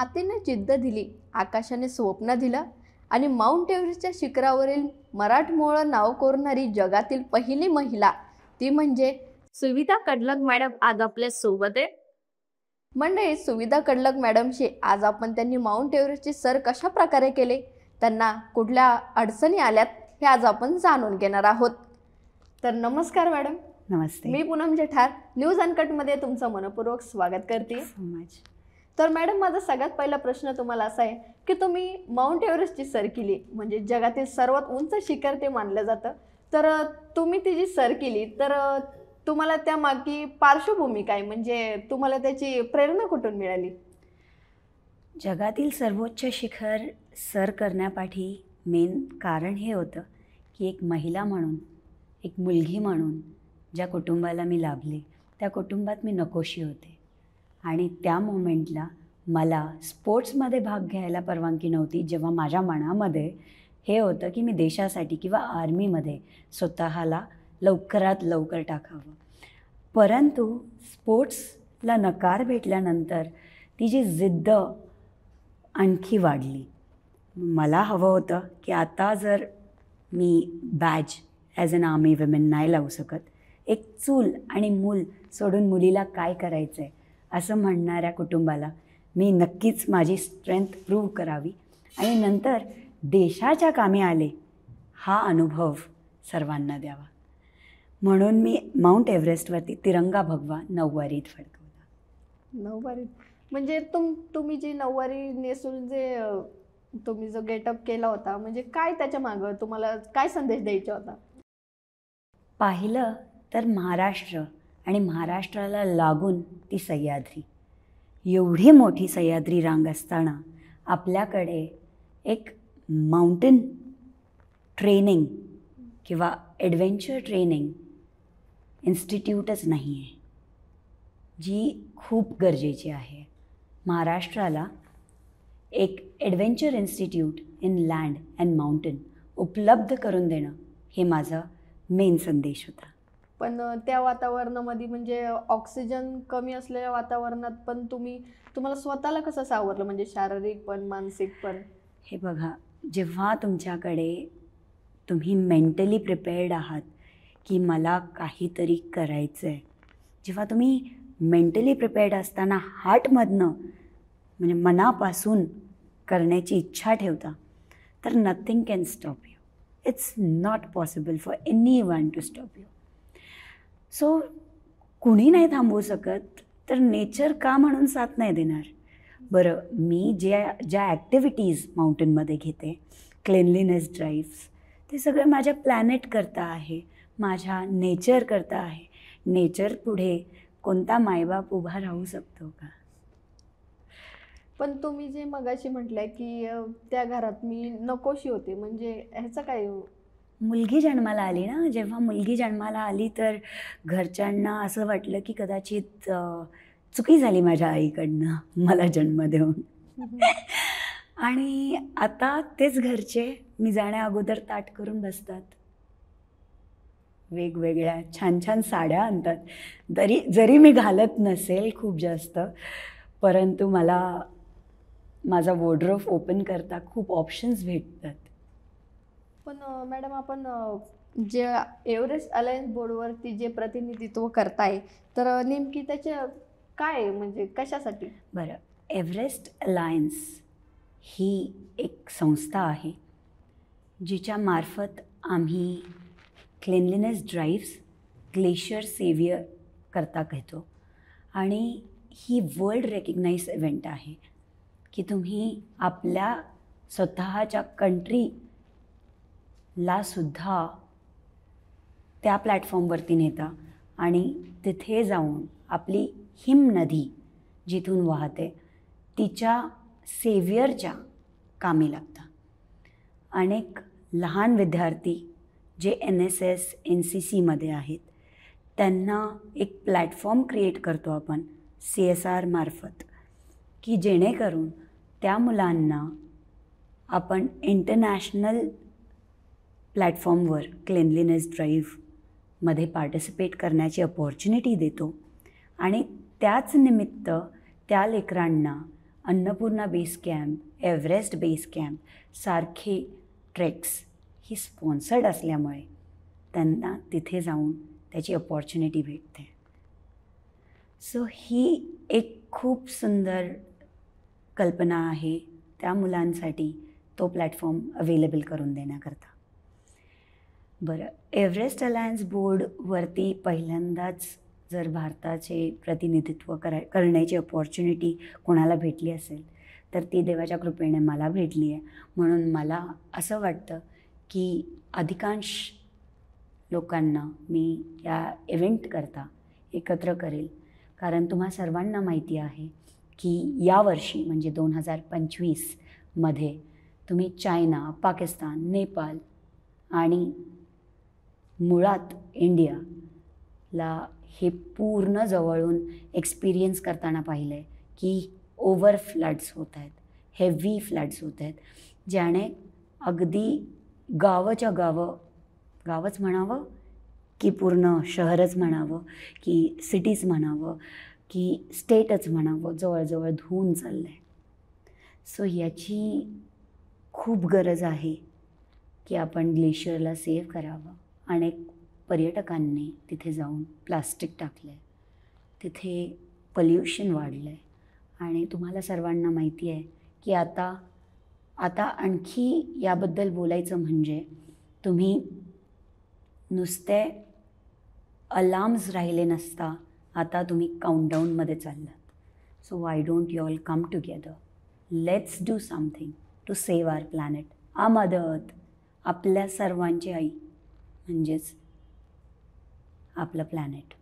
मातेने जिद्द दिली, आकाशाने स्वप्न दिलं आणि माउंट एव्हरेस्टच्या शिखरावरील मराठमोळं नाव कोरणारी जगातील पहिली महिला ती म्हणजे सुविधा कडलक मॅडम आज आपल्या सोबत आहे. मंडळी. सुविधा कडलक मॅडमशी आज आपण त्यांनी माउंट एव्हरेस्टचे सर कशा प्रकारे केले, त्यांना कुठल्या अडचणी आल्यात हे आज आपण जाणून घेणार आहोत. तर नमस्कार मॅडम. नमस्ते. मी पूनम जेठार न्यूज अनकटमध्ये तुमचं मनपूर्वक स्वागत करते. So much. तर मॅडम, माझा सगळ्यात पहिला प्रश्न तुम्हाला असा आहे की तुम्ही माउंट एव्हरेस्टची सर केली, म्हणजे जगातील सर्वात उंच शिखर ते मानलं जातं. तर तुम्ही ती जी सर केली तर तुम्हाला त्यामागे पार्श्वभूमी काय, म्हणजे तुम्हाला त्याची प्रेरणा कुठून मिळाली? जगातील सर्वोच्च शिखर सर करण्यापाठी मेन कारण हे होतं की एक महिला म्हणून, एक मुलगी म्हणून ज्या कुटुंबाला मी लाभले त्या कुटुंबात मी नकोशी होते. आणि त्या मोमेंटला मला स्पोर्ट्समध्ये भाग घ्यायला परवानगी नव्हती, जेव्हा माझ्या मनामध्ये हे होतं की मी देशासाठी किंवा आर्मीमध्ये स्वतःला लवकरात लवकर टाकावं. परंतु स्पोर्ट्सला नकार भेटल्यानंतर ती जी जिद्द आणखी वाढली. मला हवं होतं की आता जर मी badge as an army women नाही लावू शकत, एक चूल आणि मूल सोडून मुलीला काय करायचं आहे असं म्हणणाऱ्या कुटुंबाला मी नक्कीच माझी स्ट्रेंथ प्रूव्ह करावी आणि नंतर देशाच्या कामी आले हा अनुभव सर्वांना द्यावा. म्हणून मी माउंट एव्हरेस्टवरती तिरंगा भगवा नऊवारीत फडकवला. नऊवारी म्हणजे तुम्ही जी नऊवारी नेसून जे तुम्ही जो गेटअप केला होता, म्हणजे काय त्याच्या मागं तुम्हाला काय संदेश द्यायचा होता? पाहिलं तर महाराष्ट्र आणि महाराष्ट्राला लागून ती सह्याद्री, एवढी मोठी सह्याद्री रांग असताना आपल्याकडे एक माउंटेन ट्रेनिंग किंवा ॲडव्हेंचर ट्रेनिंग इन्स्टिट्यूटच नाही आहे, जी खूप गरजेची आहे. महाराष्ट्राला एक adventure institute in land and mountain उपलब्ध करून देणं हे माझा मेन संदेश होता. पण त्या वातावरणामध्ये, म्हणजे ऑक्सिजन कमी असलेल्या वातावरणात पण तुम्हाला स्वतःला कसं सावरलं, म्हणजे शारीरिक पण मानसिक पण? हे बघा, जेव्हा तुमच्याकडे तुम्ही मेंटली प्रिपेअर्ड आहात की मला काहीतरी करायचं आहे, जेव्हा तुम्ही मेंटली प्रिपेअर्ड असताना हार्टमधनं म्हणजे मनापासून करण्याची इच्छा ठेवता, तर nothing can stop you. It's not possible for any one two stop you. So कुणी नाही थांबवू शकत, तर नेचर का म्हणून साथ नाही देणार? बरं, मी ज्या ॲक्टिव्हिटीज माउंटेनमध्ये घेते, क्लेनलीनेस ड्राईव्स, ते सगळे माझ्या प्लॅनेट करता आहे, माझ्या नेचर करता आहे. नेचर पुढे कोणता मायबाप उभा राहू शकतो का? पण तुम्ही जे मगाशी म्हटलंय की त्या घरात मी नकोशी होते, म्हणजे ह्याचं काय? मुलगी जन्माला आली ना, जेव्हा मुलगी जन्माला आली तर घरच्यांना असं वाटलं की कदाचित चुकी झाली माझ्या आईकडनं मला जन्म देऊन. आणि आता तेच घरचे मी जाण्या अगोदर ताट करून बसतात, वेगवेगळ्या छान छान साड्या आणतात. जरी मी घालत नसेल खूप जास्त, परंतु मला माझा वॉर्डरोब ओपन करता खूप ऑप्शन्स भेटतात. पण मॅडम, आपण जे एव्हरेस्ट अलायन्स बोर्डवरती जे प्रतिनिधित्व करताय, तर नेमकी त्याच्या काय, म्हणजे कशासाठी? बरं, एव्हरेस्ट अलायन्स ही एक संस्था आहे जिच्या मार्फत आम्ही क्लेनलीनेस ड्राईव्स ग्लेशियर सेव्हियर करता घेतो. आणि ही वर्ल्ड रेकग्नाइज इव्हेंट आहे की तुम्ही आपल्या स्वतःच्या कंट्रीला सुद्धा त्या प्लॅटफॉर्मवरती नेता आणि तिथे जाऊन आपली हिम नदी जिथून वाहते तिच्या सेव्हियरच्या कामी लागता. अनेक लहान विद्यार्थी जे NSS NCCमध्ये आहेत त्यांना एक प्लॅटफॉर्म क्रिएट करतो आपण CSR मार्फत, की जेणेकरून त्या मुलांना आपण इंटरनॅशनल प्लॅटफॉर्मवर क्लेनलीनेस ड्राईव्हमध्ये पार्टिसिपेट करण्याची अपॉर्च्युनिटी देतो. आणि त्याच निमित्त त्या लेकरांना Annapurna base camp, Everest base camp सारखे ट्रेक्स ही स्पॉन्सर्ड असल्यामुळे त्यांना तिथे जाऊन त्याची अपॉर्च्युनिटी भेटते. सो ही एक खूप सुंदर कल्पना आहे त्या मुलांसाठी तो प्लॅटफॉर्म अवेलेबल करून देण्याकरता. बरं, एव्हरेस्ट अलायन्स बोर्डवरती पहिल्यांदाच जर भारताचे प्रतिनिधित्व करण्याची अपॉर्च्युनिटी कोणाला भेटली असेल तर ती देवाच्या कृपेने मला भेटली आहे. म्हणून मला असं वाटतं की अधिकांश लोकांना मी या इव्हेंटकरता एकत्र करेल, कारण तुम्हा सर्वांना माहिती आहे की यावर्षी म्हणजे 2025मध्ये तुम्ही चायना, पाकिस्तान, नेपाळ आणि मुळात इंडियाला हे पूर्ण जवळून एक्सपिरियन्स करताना पाहिलं आहे की ओव्हर फ्लड्स होत आहेत, हेवी फ्लड्स होत आहेत, ज्याने अगदी गावच म्हणावं की पूर्ण शहरच म्हणावं की सिटीज म्हणावं की स्टेटच म्हणावं, जवळजवळ धुवून चाललं आहे. सो याची खूप गरज आहे की आपण ग्लेशियरला सेव्ह करावं. अनेक पर्यटकांनी तिथे जाऊन प्लास्टिक टाकलं आहे, तिथे पल्युशन वाढलं आहे आणि तुम्हाला सर्वांना माहिती आहे की आता आणखी याबद्दल बोलायचं म्हणजे तुम्ही नुसते अलार्म्स राहिले नसता, आता तुम्ही काउंटडाऊनमध्ये चाललात. So why don't you all come together, let's do something to save our planet, uh mother earth, आपल्या सर्वांची आई म्हणजेच आपलं प्लॅनेट.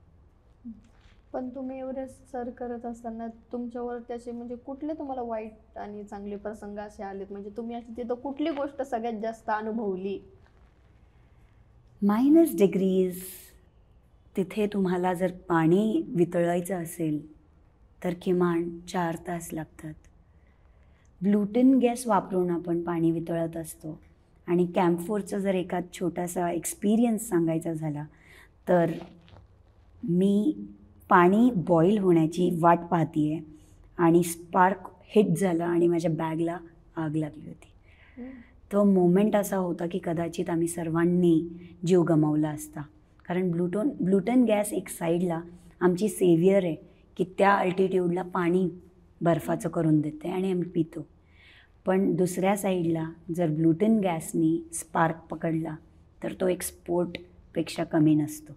पण तुम्ही एव्हरेस्ट सर करत असताना तुमच्यावर त्याचे म्हणजे कुठले तुम्हाला वाईट आणि चांगले प्रसंग असे आलेत, म्हणजे तुम्ही अशी तिथं कुठली गोष्ट सगळ्यात जास्त अनुभवली? -डिग्रीज तिथे तुम्हाला जर पाणी वितळायचं असेल तर किमान 4 तास लागतात. ब्लूटेन गॅस वापरून आपण पाणी वितळत असतो. आणि कॅम्प 4चा जर एखाद छोटासा एक्सपिरियन्स सांगायचा झाला तर मी पाणी बॉईल होण्याची वाट पाहते आहे आणि स्पार्क हिट झाला आणि माझ्या बॅगला आग लागली होती. तो मोमेंट असा होता की कदाचित आम्ही सर्वांनी जीव गमावला असता, कारण ब्लूटन गॅस एक साईडला आमची सेव्हियर आहे की त्या अल्टिट्यूडला पाणी बर्फाचं करून देते आणि आम्ही पितो. पण दुसऱ्या साईडला जर ब्लूटन गॅसनी स्पार्क पकडला तर तो एक्सपोर्टपेक्षा कमी नसतो.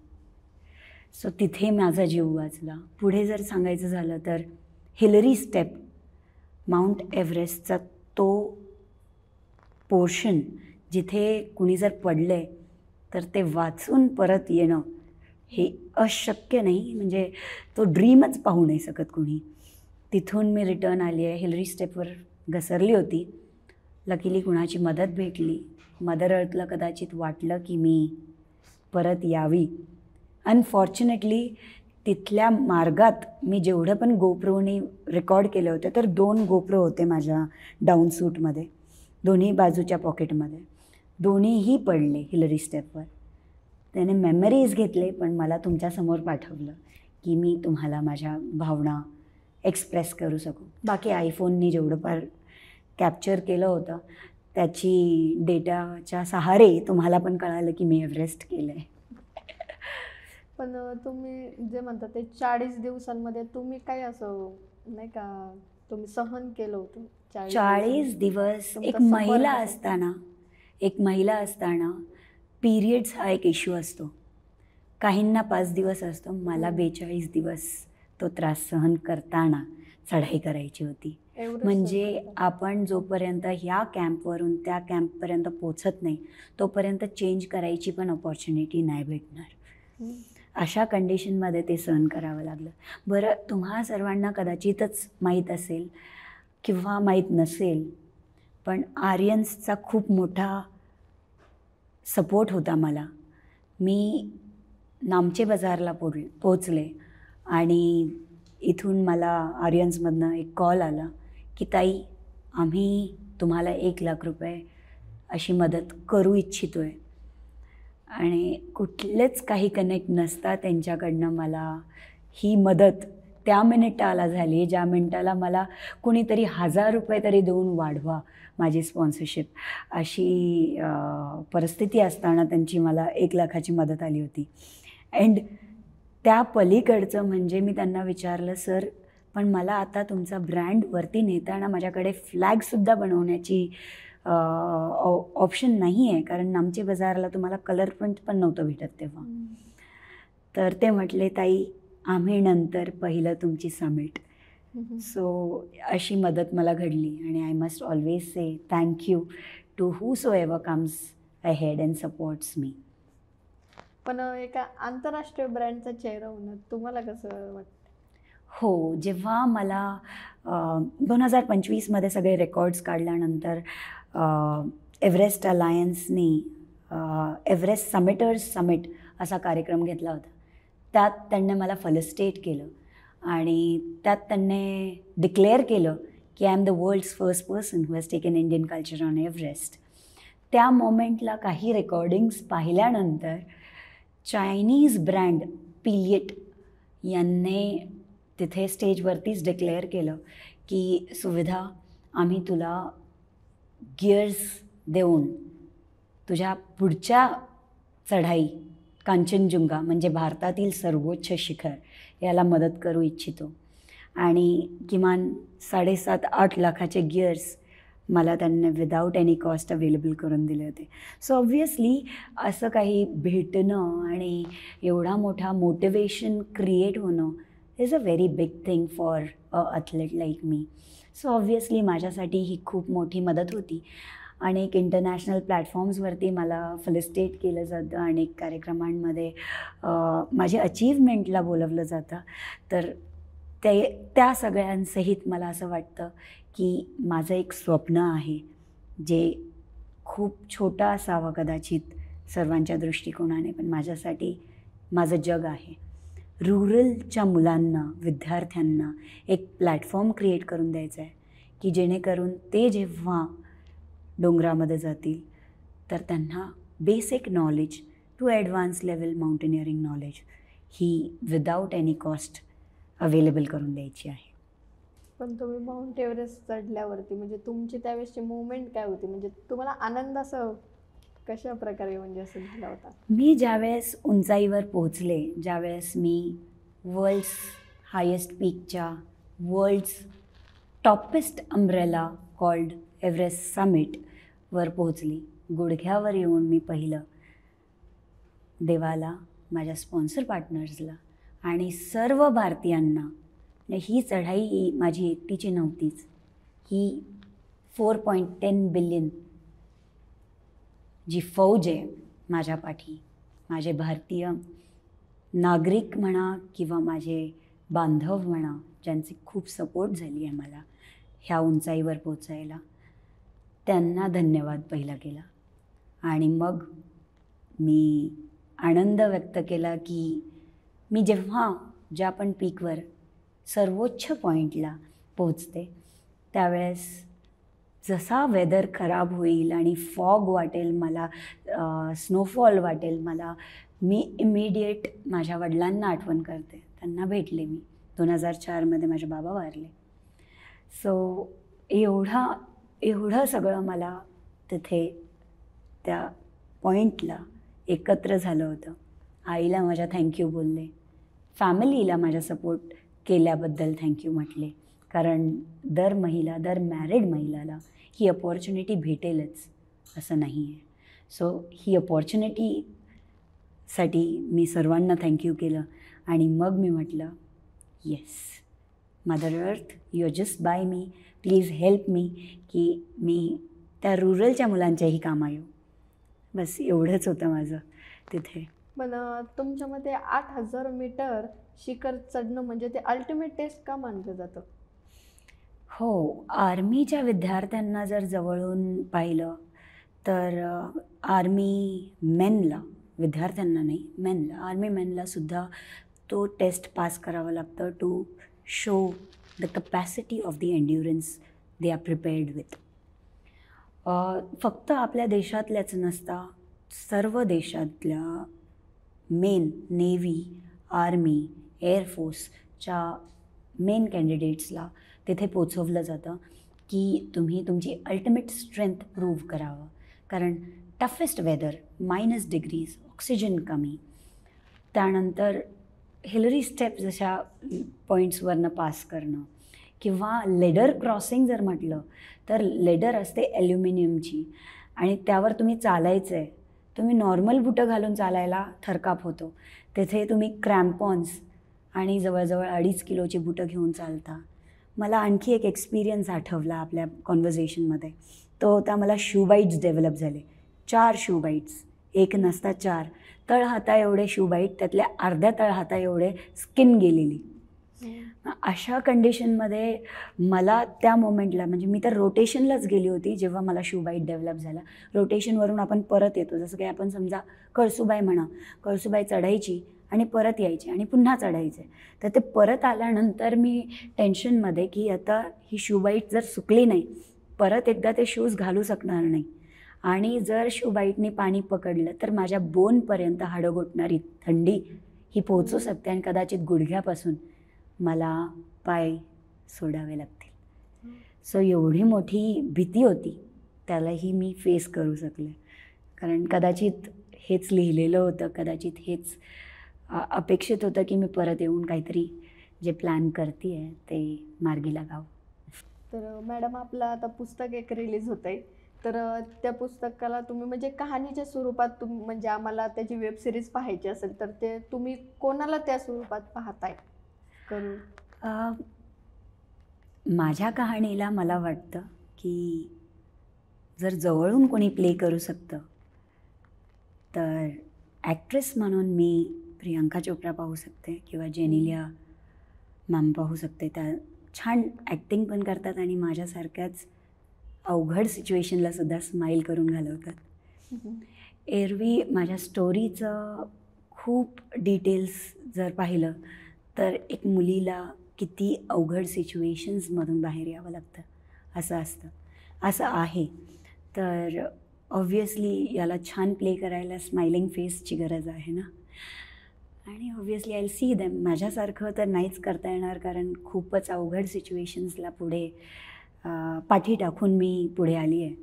सो तिथे माझा जीव वाचला. पुढे जर सांगायचं झालं तर हिलरी स्टेप, माउंट एव्हरेस्टचा तो पोर्शन जिथे कुणी जर पडले तर ते वाचून परत येणं हे अशक्य नाही, म्हणजे तो ड्रीमच पाहू नाही शकत कुणी. तिथून मी रिटर्न आली आहे. हिलरी स्टेपवर घसरली होती. लकीली कुणाची मदत भेटली. मदर अर्थला कदाचित वाटलं की मी परत यावी. अनफॉर्च्युनेटली तिथल्या मार्गात मी जेवढं पण गोप्रोनी रेकॉर्ड केले होते तर 2 गोप्रो होते माझ्या डाऊन सूटमध्ये, दोन्ही बाजूच्या पॉकेटमध्ये. दोन्हीही पडले हिलरी स्टेपवर. त्याने मेमरीज घेतले पण मला तुमच्यासमोर पाठवलं की मी तुम्हाला माझ्या भावना एक्सप्रेस करू शकू. बाकी आयफोननी जेवढं फार कॅप्चर केलं होतं त्याची डेटाच्या सहारे तुम्हाला पण कळालं की मी एव्हरेस्ट केलं आहे. पण तुम्ही जे म्हणता ते 40 दिवसांमध्ये तुम्ही काय असं नाही का तुम्ही सहन केलं होतं? 40 दिवस तुमचा एक सफर महिला असताना पिरियड्स हा एक इश्यू असतो. काहींना 5 दिवस असतो. मला 42 दिवस तो त्रास सहन करताना चढाई करायची होती. म्हणजे आपण जोपर्यंत ह्या कॅम्पवरून त्या कॅम्पपर्यंत पोचत नाही तोपर्यंत चेंज करायची पण अपॉर्च्युनिटी नाही भेटणार. अशा कंडिशनमध्ये ते सहन करावं लागलं. बरं, तुम्हा सर्वांना कदाचितच माहीत असेल किंवा माहीत नसेल, पण आर्यन्सचा खूप मोठा सपोर्ट होता मला. मी नामचे बाजारला पोचले आणि इथून मला आर्यन्समधनं एक कॉल आला की ताई, आम्ही तुम्हाला 1,00,000 रुपये अशी मदत करू इच्छितो आहे. आणि कुठलेच काही कनेक्ट नसता त्यांच्याकडनं मला ही मदत त्या मिनिटाला झाली ज्या मिनिटाला मला कुणीतरी 1000 रुपये तरी देऊन वाढवा माझी स्पॉन्सरशिप, अशी परिस्थिती असताना त्यांची मला 1,00,000ची मदत आली होती. अँड त्या पलीकडचं म्हणजे मी त्यांना विचारलं, सर पण मला आता तुमचा ब्रँड वरती नेताना माझ्याकडे फ्लॅगसुद्धा बनवण्याची ऑप्शन नाही आहे, कारण आमच्या बाजाराला तुम्हाला कलर प्रिंट पण नव्हतं भेटत तेव्हा. तर ते म्हटले, ताई आम्ही नंतर पहिलं तुमची समिट. सो अशी मदत मला घडली. आणि I must always say thank you to whosoever comes ahead and supports me. पण एका आंतरराष्ट्रीय ब्रँडचा चेहरा होणं तुम्हाला कसं वाटतं? हो, जेव्हा मला 2025मध्ये सगळे रेकॉर्ड्स काढल्यानंतर एव्हरेस्ट अलायन्सनी एव्हरेस्ट समिटर्स समिट असा कार्यक्रम घेतला होता. त्यात त्यांनी मला फेलिसिटेट केलं आणि त्यात त्यांनी डिक्लेअर केलं की I am the world's first person who has taken Indian culture on Everest. त्या मोमेंटला काही रेकॉर्डिंग्स पाहिल्यानंतर चायनीज ब्रँड पिलिएट यांनी तिथे स्टेजवरतीच डिक्लेअर केलं की सुविधा, आम्ही तुला गिअर्स देऊन तुझ्या पुढच्या चढाई कांचनजुंगा म्हणजे भारतातील सर्वोच्च शिखर याला मदत करू इच्छितो. आणि किमान 7.5-8 लाखाचे गिअर्स मला त्यांनी विदाऊट एनी कॉस्ट अवेलेबल करून दिले होते. सो ऑब्व्हियसली असं काही भेटणं आणि एवढा मोठा मोटिवेशन क्रिएट होणं is a very big thing for a athlete like me. So obviously माझ्यासाठी ही खूप मोठी मदत होती. अनेक इंटरनॅशनल प्लॅटफॉर्म्सवरती मला फेलिसिटेट केलं जातं, अनेक कार्यक्रमांमध्ये माझ्या अचीवमेंटला बोलवलं जातं. तर त्या सगळ्यांसहित मला असं वाटतं की माझं एक स्वप्न आहे जे खूप छोटं असावं कदाचित सर्वांच्या दृष्टिकोनाने, पण माझ्यासाठी माझं जग आहे. रुरलच्या मुलांना, विद्यार्थ्यांना एक प्लॅटफॉर्म क्रिएट करून द्यायचं आहे की जेणेकरून ते जेव्हा डोंगरामध्ये जातील तर त्यांना basic knowledge to advance level mountaineering knowledge ही विदाऊट एनी कॉस्ट अवेलेबल करून द्यायची आहे. पण तुम्ही माउंट एव्हरेस्ट चढल्यावरती म्हणजे तुमची त्यावेळेसची मुवमेंट काय होती? म्हणजे तुम्हाला आनंद असं कशा प्रकारे म्हणजे असं झाला होता? मी ज्यावेळेस उंचाईवर पोहोचले, ज्यावेळेस मी वर्ल्ड्स हायेस्ट पीकच्या world's toppest umbrella called Everest समिटवर पोहोचली, गुडघ्यावर येऊन मी पहिलं देवाला, माझ्या स्पॉन्सर पार्टनर्सला आणि सर्व भारतीयांना, ही चढाई माझी एकटीची नव्हतीच, ही 4.10 बिलियन जी फौज आहे माझ्या पाठी, माझे भारतीय नागरिक म्हणा किंवा माझे बांधव म्हणा, ज्यांची खूप सपोर्ट झाली आहे मला ह्या उंचाईवर पोचायला, त्यांना धन्यवाद पहिला केला. आणि मग मी आनंद व्यक्त केला की मी जेव्हा ज्या पण पीकवर सर्वोच्च पॉईंटला पोचते त्यावेळेस जसा वेदर खराब होईल आणि फॉग वाटेल मला, स्नोफॉल वाटेल मला, मी इमिडिएट माझ्या वडिलांना आठवण करते. त्यांना भेटले मी. 2004मध्ये माझे बाबा वारले. सो एवढं सगळं मला तिथे त्या पॉईंटला एकत्र झालं होतं. आईला माझ्या थँक्यू बोलले, फॅमिलीला माझ्या सपोर्ट केल्याबद्दल थँक्यू म्हटले, कारण दर मॅरिड महिलाला ही अपॉर्च्युनिटी भेटेलच असं नाही आहे. सो ही अपॉर्च्युनिटीसाठी मी सर्वांना थँक्यू केलं आणि मग मी म्हटलं, yes mother earth, you are just by me, please help me की मी त्या रुरलच्या मुलांच्याही कामा येऊ. बस एवढंच होतं माझं तिथे. पण तुमच्या मते 8,000 मीटर शिखर चढणं म्हणजे ते अल्टिमेट टेस्ट का मानलं जातं? हो, आर्मीच्या विद्यार्थ्यांना जर जवळून पाहिलं तर आर्मी मेनला, विद्यार्थ्यांना नाही मेनला, आर्मी मेनलासुद्धा तो टेस्ट पास करावा लागतं to show the capacity of the endurance they are prepared with. फक्त आपल्या देशातल्याच नसता, सर्व देशातल्या मेन नेव्ही, आर्मी, एअरफोर्सच्या मेन कॅन्डिडेट्सला तिथे पोचवलं जातं की तुम्ही तुमची अल्टिमेट स्ट्रेंथ प्रूव्ह करावं. कारण टफेस्ट वेदर, -डिग्रीज, ऑक्सिजन कमी, त्यानंतर हिलरी स्टेप्स अशा पॉईंट्सवरनं पास करणं, किंवा लेडर क्रॉसिंग जर म्हटलं तर लेडर असते ॲल्युमिनियमची आणि त्यावर तुम्ही चालायचं आहे. तुम्ही नॉर्मल बुटं घालून चालायला थरकाप होतो, तेथे तुम्ही क्रॅम्पॉन्स आणि जवळजवळ 2.5 किलोची बुटं घेऊन चालता. मला आणखी एक एक्सपिरियन्स आठवला आपल्या कॉन्व्हर्सेशनमध्ये. तो होता, मला शू बाईट्स डेव्हलप झाले. 4 शू बाईट्स, एक नसता 4. तळहाता एवढे शू बाईट, त्यातल्या अर्ध्या तळहाता एवढे स्किन गेलेली. अशा कंडिशनमध्ये मला त्या मोमेंटला, म्हणजे मी तर रोटेशनलाच गेली होती जेव्हा मला शू बाईट डेव्हलप झाला. रोटेशनवरून आपण परत येतो, जसं काही आपण समजा कळसूबाई म्हणा, कळसूबाई चढायची आणि परत यायची आणि पुन्हा चढायचे. तर ते परत आल्यानंतर मी टेन्शनमध्ये की आता ही शू बाईट जर सुकली नाही, परत एकदा ते शूज घालू शकणार नाही, आणि जर शू बाईटनी पाणी पकडलं तर माझ्या बोनपर्यंत हाडं गोठणारी थंडी ही पोहोचू शकते आणि कदाचित गुडघ्यापासून मला पाय सोडावे लागतील. सो एवढी मोठी भीती होती, त्यालाही मी फेस करू शकले. कारण कदाचित हेच लिहिलेलं होतं, कदाचित हेच अपेक्षित होतं की मी परत येऊन काहीतरी जे प्लॅन करते आहे ते मार्गी लागावं. तर मॅडम, आपलं आता पुस्तक एक रिलीज होतं आहे, तर त्या पुस्तकाला तुम्ही म्हणजे कहाणीच्या स्वरूपात म्हणजे आम्हाला त्याची वेब सिरीज पाहायची असेल तर ते तुम्ही कोणाला त्या स्वरूपात पाहताय करून? माझ्या कहाणीला मला वाटतं की जर जवळून कोणी प्ले करू शकतं तर ॲक्ट्रेस म्हणून मी प्रियांका चोप्रा पाहू शकते किंवा जेनेलिया मॅम पाहू शकते. त्या छान ॲक्टिंग पण करतात आणि माझ्यासारख्याच अवघड सिच्युएशनला सुद्धा स्माईल करून घालवतात. एरवी माझ्या स्टोरीचं खूप डिटेल्स जर पाहिलं तर एक मुलीला किती अवघड सिच्युएशन्समधून बाहेर यावं लागतं असं असतं, असं आहे. तर ऑब्व्हियसली याला छान प्ले करायला स्माइलिंग फेसची गरज आहे ना, आणि obviously I will see them. माझ्यासारखं तर नाहीच करता येणार, कारण खूपच अवघड सिच्युएशन्सला पुढे पाठी टाकून मी पुढे आली आहे.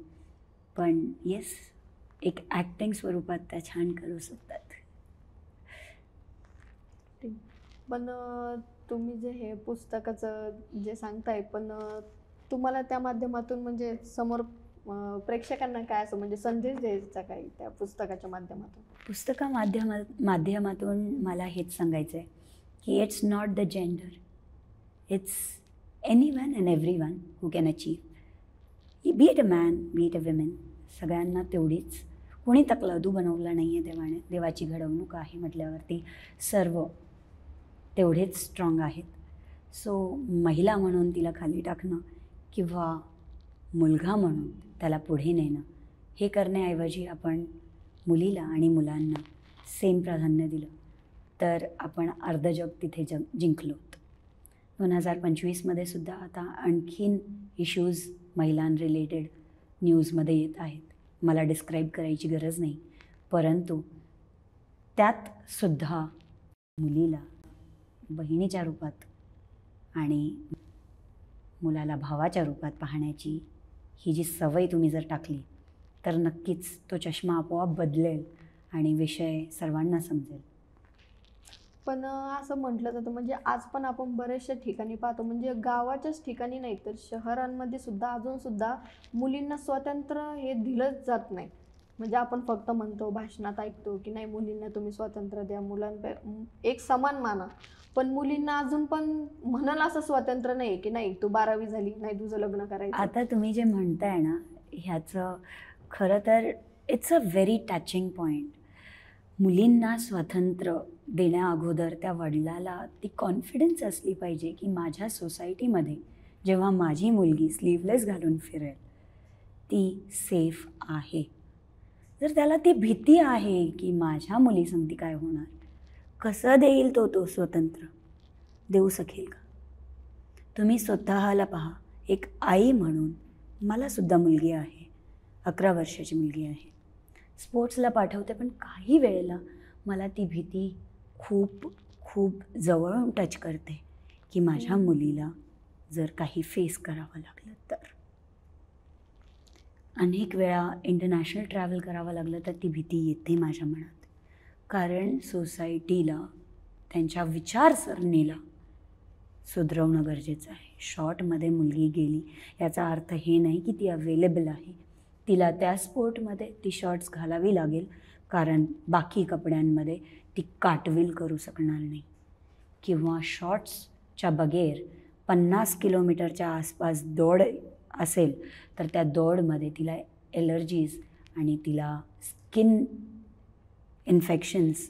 पण येस, एक ॲक्टिंग स्वरूपात त्या छान करू शकतात. पण तुम्ही जे हे पुस्तकाचं जे सांगताय, पण तुम्हाला त्या माध्यमातून म्हणजे समोर प्रेक्षकांना काय असं म्हणजे संदेश द्यायचा काय त्या पुस्तकाच्या माध्यमातून? माध्यमातून मला हेच सांगायचं आहे की it's not the gender, it's anyone and everyone who can achieve. B it a man, B it a women, सगळ्यांना तेवढीच. कोणी तकलादू बनवला नाही आहे देवाने. देवाची घडवणूक आहे म्हटल्यावरती सर्व तेवढेच स्ट्रॉंग आहेत. सो महिला म्हणून तिला खाली टाकणं किंवा मुलगा म्हणून त्याला पुढे नेणं हे करण्याऐवजी आपण मुलीला आणि मुलांना सेम प्राधान्य दिलं तर आपण अर्ध जग तिथे जिंकलोत. 2025मध्ये सुद्धा आता आणखीन इश्यूज महिलांरिलेटेड न्यूजमध्ये येत आहेत. मला डिस्क्राईब करायची गरज नाही, परंतु त्यातसुद्धा मुलीला बहिणीच्या रूपात आणि मुलाला भावाच्या रूपात पाहण्याची ही जी सवय तुम्ही जर टाकली तर नक्कीच तो चष्मा आपोआप बदलेल आणि विषय सर्वांना समजेल. पण असं म्हटलं जातं म्हणजे आज पण आपण बऱ्याचशा ठिकाणी पाहतो, म्हणजे गावाच्याच ठिकाणी नाही तर शहरांमध्ये सुद्धा अजूनसुद्धा मुलींना स्वातंत्र्य हे दिलंच जात नाही. म्हणजे आपण फक्त म्हणतो, भाषणात ऐकतो की नाही मुलींना तुम्ही स्वातंत्र्य द्या, एक समान माना, पण मुलींना अजून पण म्हणाल असं स्वातंत्र्य नाही की नाही तू 12वी झाली नाही तुझं लग्न करायचं. आता तुम्ही जे म्हणताय ना ह्याचं खरं तर it's a very touching point. मुलींना स्वातंत्र्य देण्याअगोदर त्या वडिलाला ती कॉन्फिडन्स असली पाहिजे की माझ्या सोसायटीमध्ये जेव्हा माझी मुलगी स्लीवलेस घालून फिरेल ती सेफ आहे. जर त्याला ती भीती आहे की माझ्या मुलीसंगती काय होणार, कसं देईल तो स्वतंत्र देऊ शकेल का? तुम्ही स्वतःला पहा. एक आई म्हणून मलासुद्धा मुलगी आहे, 11 वर्षाची मुलगी आहे. स्पोर्ट्सला पाठवते, पण काही वेळेला मला ती भीती खूप खूप जवळून टच करते की माझ्या मुलीला जर काही फेस करावं लागलं तर. अनेक वेळा इंटरनॅशनल ट्रॅव्हल करावं लागलं तर ती भीती येते माझ्या मनात, कारण सोसायटीला, त्यांच्या विचारसरणीला सुधरवणं गरजेचं आहे. शॉर्टमध्ये मुलगी गेली याचा अर्थ हे नाही की ती अवेलेबल आहे. तिला त्या स्पोर्टमध्ये ती शॉर्ट्स घालावी लागेल, कारण बाकी कपड्यांमध्ये ती काटविल करू शकणार नाही. किंवा शॉर्ट्सच्या बगैर 50 किलोमीटरच्या आसपास दौड असेल तर त्या दौडमध्ये तिला ॲलर्जीज आणि तिला स्किन इन्फेक्शन्स,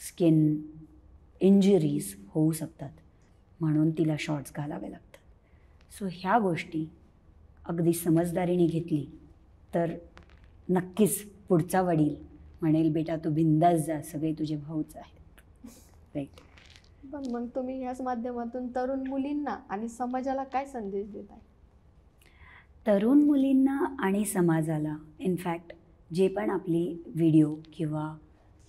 स्किन इंजुरीज होऊ शकतात, म्हणून तिला शॉर्ट्स घालावे लागतात. सो ह्या गोष्टी अगदी समजदारीने घेतली तर नक्कीच पुढचा वडील म्हणेल, बेटा तू बिंदास जा, सगळे तुझे भाऊच आहेत. राईट. पण मग तुम्ही ह्याच माध्यमातून तरुण मुलींना आणि समाजाला काय संदेश देत आहे? तरुण मुलींना आणि समाजाला, इनफॅक्ट जे पण आपली व्हिडिओ किंवा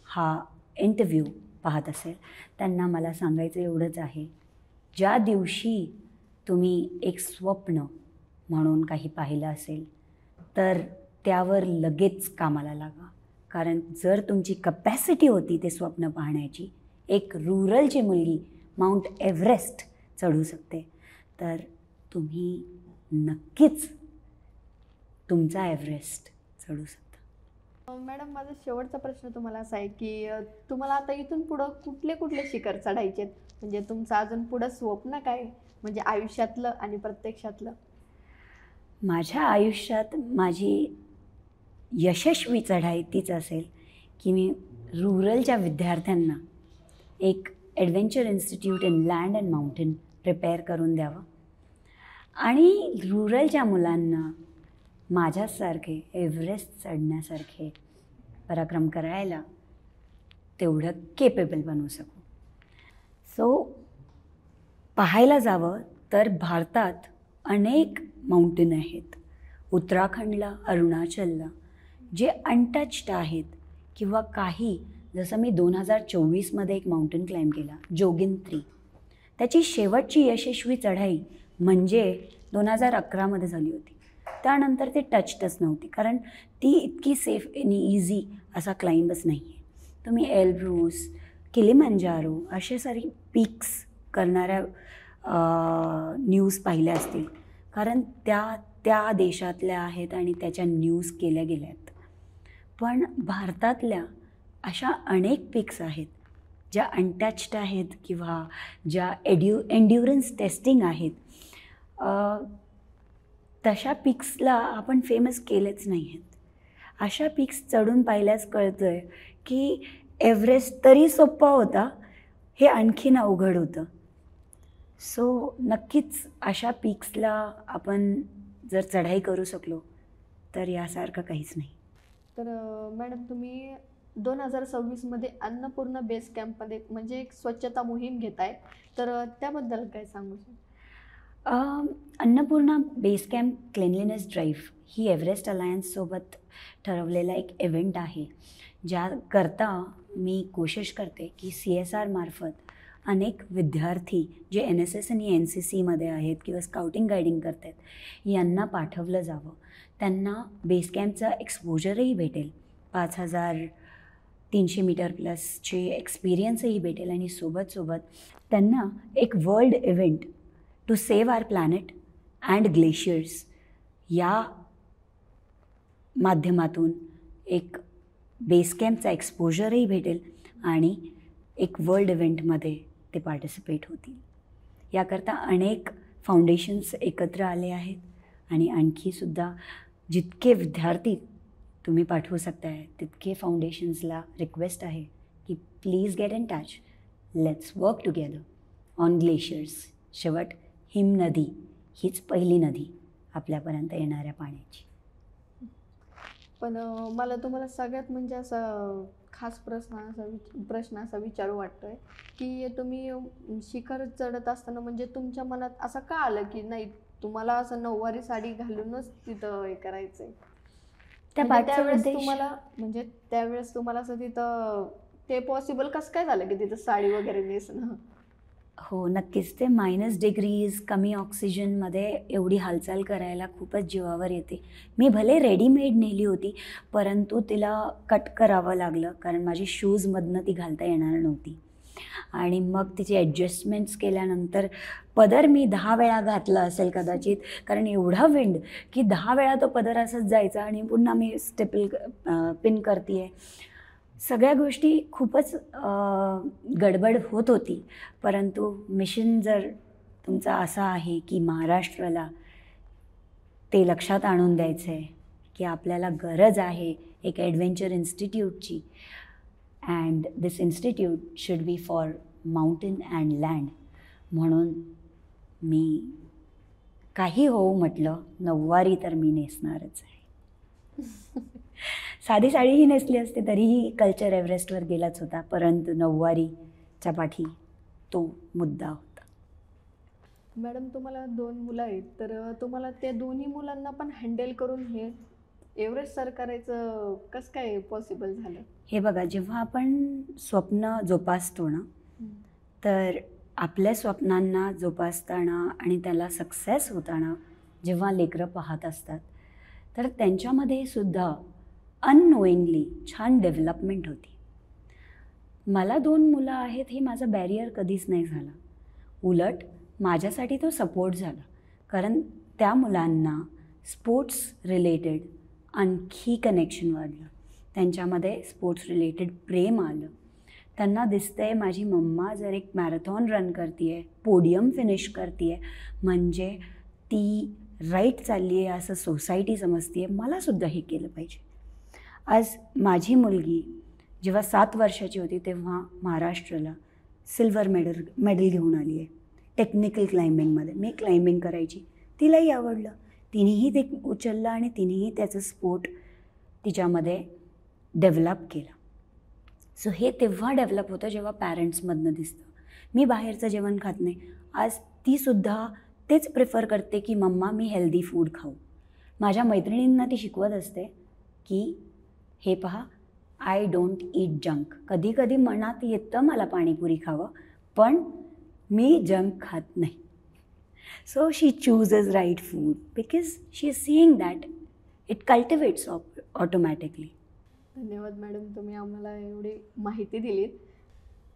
हा इंटरव्ह्यू पाहत असेल त्यांना मला सांगायचं एवढंच आहे, ज्या दिवशी तुम्ही एक स्वप्न म्हणून काही पाहिलं असेल तर त्यावर लगेच कामाला लागा. कारण जर तुमची कपॅसिटी होती ते स्वप्न पाहण्याची, एक रूरलची मुलगी माउंट एव्हरेस्ट चढू शकते, तर तुम्ही नक्कीच तुमचा एव्हरेस्ट चढू शकता. मॅडम, माझा शेवटचा प्रश्न तुम्हाला असा आहे की तुम्हाला आता इथून पुढं कुठले कुठले शिखर चढायचे आहेत? म्हणजे तुमचं अजून पुढं स्वप्न काय आहे? म्हणजे आयुष्यातलं आणि प्रत्यक्षातलं. माझ्या आयुष्यात माझी यशस्वी चढाई तीच असेल की मी रूरलच्या विद्यार्थ्यांना एक adventure institute in land and mountain prepare करून द्यावं, आणि रूरलच्या मुलांना माझ्यासारखे एव्हरेस्ट चढण्यासारखे पराक्रम करायला तेवढं केपेबल बनवू शकू. सो पाहायला जावं तर भारतात अनेक माउंटेन आहेत. उत्तराखंडला, अरुणाचलला जे अनटच्ड आहेत, किंवा काही, जसं मी 2024मध्ये एक माउंटेन क्लाइम्ब केला, जोगिंत्री. त्याची शेवटची यशस्वी चढाई म्हणजे 2011मध्ये झाली होती. त्यानंतर ते टचडच नव्हती, कारण ती इतकी सेफ आणि इझी असा क्लाइंबच नाही आहे. तुम्ही एल्ब्रूस, किलिमंजारो असे सारी पीक्स करणाऱ्या न्यूज पाहिल्या असतील, कारण त्या देशातल्या आहेत आणि त्याच्या न्यूज केल्या गेल्या आहेत. पण भारतातल्या अशा अनेक पीक्स आहेत ज्या अनटच्ड आहेत किंवा ज्या एन्ड्युरन्स टेस्टिंग आहेत. तशा पिक्सला आपण फेमस केलेच नाही आहेत. अशा पिक्स चढून पाहिल्यास कळतं आहे की एव्हरेस्ट तरी सोपा होता, हे आणखीन अवघड होतं. सो नक्कीच अशा पिक्सला आपण जर चढाई करू शकलो तर यासारखं काहीच नाही. तर मॅडम, तुम्ही 2026मध्ये अन्नपूर्णा बेस कॅम्पमध्ये म्हणजे एक स्वच्छता मोहीम घेत आहे, तर त्याबद्दल काय सांगू शकता? Annapurna base camp cleanliness drive ही एव्हरेस्ट अलायन्ससोबत ठरवलेला एक इव्हेंट आहे, ज्याकरता मी कोशिश करते की CSR मार्फत अनेक विद्यार्थी जे NSS आणि NCCमध्ये आहेत किंवा स्काउटिंग गायडिंग करत आहेत, यांना पाठवलं जावं. त्यांना बेस कॅम्पचा एक्सपोजरही भेटेल, 5300 मीटर प्लसचे एक्सपिरियन्सही भेटेल, आणि सोबत त्यांना एक world event to save our planet and glaciers या माध्यमातून एक बेस कॅम्पचा एक्सपोजरही भेटेल आणि एक वर्ल्ड इव्हेंटमध्ये ते पार्टिसिपेट होतील. याकरता अनेक फाउंडेशन्स एकत्र आले आहेत, आणि आणखीसुद्धा जितके विद्यार्थी तुम्ही पाठवू शकताय तितके फाउंडेशन्सला रिक्वेस्ट आहे की please get in touch, let's work together on glaciers. शेवट हिमनदी हीच पहिली नदी आपल्यापर्यंत येणाऱ्या पाण्याची. पण मला तुम्हाला सगळ्यात म्हणजे असं खास प्रश्न असा विचारू वाटतोय की तुम्ही शिखर चढत असताना म्हणजे तुमच्या मनात असं का आलं की नाही, तुम्हाला असं नऊवारी साडी घालूनच तिथं हे करायचंय? त्यावेळेस तुम्हाला असं तिथं ते पॉसिबल कसं काय झालं की तिथं साडी वगैरे नेसणं? हो, नक्कीच. ते -डिग्रीज, कमी ऑक्सिजनमध्ये एवढी हालचाल करायला खूपच जीवावर येते. मी भले रेडीमेड नेली होती, परंतु तिला कट करावं लागलं, कारण माझी शूजमधनं ती घालता येणार नव्हती. आणि मग तिची ॲडजस्टमेंट्स केल्यानंतर पदर मी 10 वेळा घातला असेल कदाचित, कारण एवढा विंड की 10 वेळा तो पदर असंच जायचा आणि पुन्हा मी पिन करते आहे. सगळ्या गोष्टी खूपच गडबड होत होती. परंतु मिशन जर तुमचा असा आहे की महाराष्ट्राला ते लक्षात आणून द्यायचं आहे की आपल्याला गरज आहे एक ॲडव्हेंचर इन्स्टिट्यूटची, and this institute should be for mountain and land. म्हणून मी काही हो म्हटलं, नऊवारी तर मी नेसणारच आहे. साधी साडीही नेसली असते तरीही कल्चर एव्हरेस्टवर गेलाच होता, परंतु नऊवारीच्या पाठी तो मुद्दा होता. मॅडम, तुम्हाला 2 मुलं आहेत, तर तुम्हाला त्या दोन्ही मुलांना पण हँडल करून हे एव्हरेस्ट सर करायचं कसं काय पॉसिबल झालं? हे बघा, जेव्हा आपण स्वप्न जोपासतो ना, तर आपल्या स्वप्नांना जोपासताना आणि त्याला सक्सेस होताना जेव्हा लेकरं पाहत असतात, तर त्यांच्यामध्ये सुद्धा अननोईंगली छान डेव्हलपमेंट होती. मला 2 मुलं आहेत हे माझं बॅरियर कधीच नाही झालं. उलट माझ्यासाठी तो सपोर्ट झाला, कारण त्या मुलांना स्पोर्ट्स रिलेटेड आणखी कनेक्शन वाढलं. त्यांच्यामध्ये स्पोर्ट्स रिलेटेड प्रेम आलं. त्यांना दिसतं आहे माझी मम्मा जर एक मॅरेथॉन रन करते आहे, पोडियम फिनिश करते आहे, म्हणजे ती राईट चालली आहे असं सोसायटी समजते आहे, मलासुद्धा हे केलं पाहिजे. आज माझी मुलगी जेव्हा 7 वर्षाची होती तेव्हा महाराष्ट्राला सिल्वर मेडल घेऊन आली आहे टेक्निकल क्लाइम्बिंगमध्ये. मी क्लाइम्बिंग करायची, तिलाही आवडलं, तिनेही ते उचललं आणि तिनेही त्याचं स्पोर्ट तिच्यामध्ये डेव्हलप केलं. सो हे तेव्हा डेव्हलप होतं जेव्हा पॅरेंट्समधनं दिसतं. मी बाहेरचं जेवण खात नाही, आज तीसुद्धा तेच प्रिफर करते की मम्मा मी हेल्दी फूड खाऊ. माझ्या मैत्रिणींना ती शिकवत असते की हे पहा, आय डोंट ईट जंक. कधी कधी मनात येतं मला पाणीपुरी खावं, पण मी जंक खात नाही. So she chooses right food because she is seeing that it cultivates automatically. धन्यवाद मॅडम, तुम्ही आम्हाला एवढी माहिती दिलीत.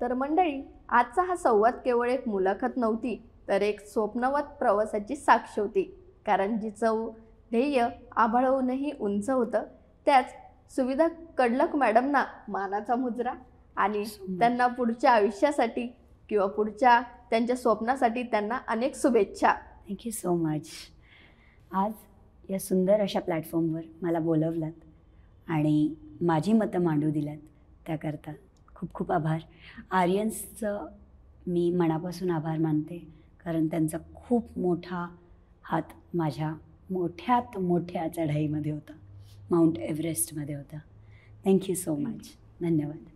तर मंडळी, आजचा हा संवाद केवळ एक मुलाखत नव्हती, तर एक स्वप्नवत प्रवासाची साक्ष होती. कारण जिचं ध्येय आभाळहूनही उंच होतं, त्याच सुविधा कडलक मॅडमना मानाचा मुजरा आणि त्यांना पुढच्या आयुष्यासाठी किंवा पुढच्या त्यांच्या स्वप्नासाठी त्यांना अनेक शुभेच्छा. Thank you so much. आज या सुंदर अशा प्लॅटफॉर्मवर मला बोलवलात आणि माझी मतं मांडू दिल्यात, त्याकरता खूप खूप आभार. आर्यन्सचं मी मनापासून आभार मानते, कारण त्यांचा खूप मोठा हात माझ्या मोठ्यात मोठ्या चढाईमध्ये होता, माउंट एव्हरेस्टमध्ये होता. Thank you so much. धन्यवाद.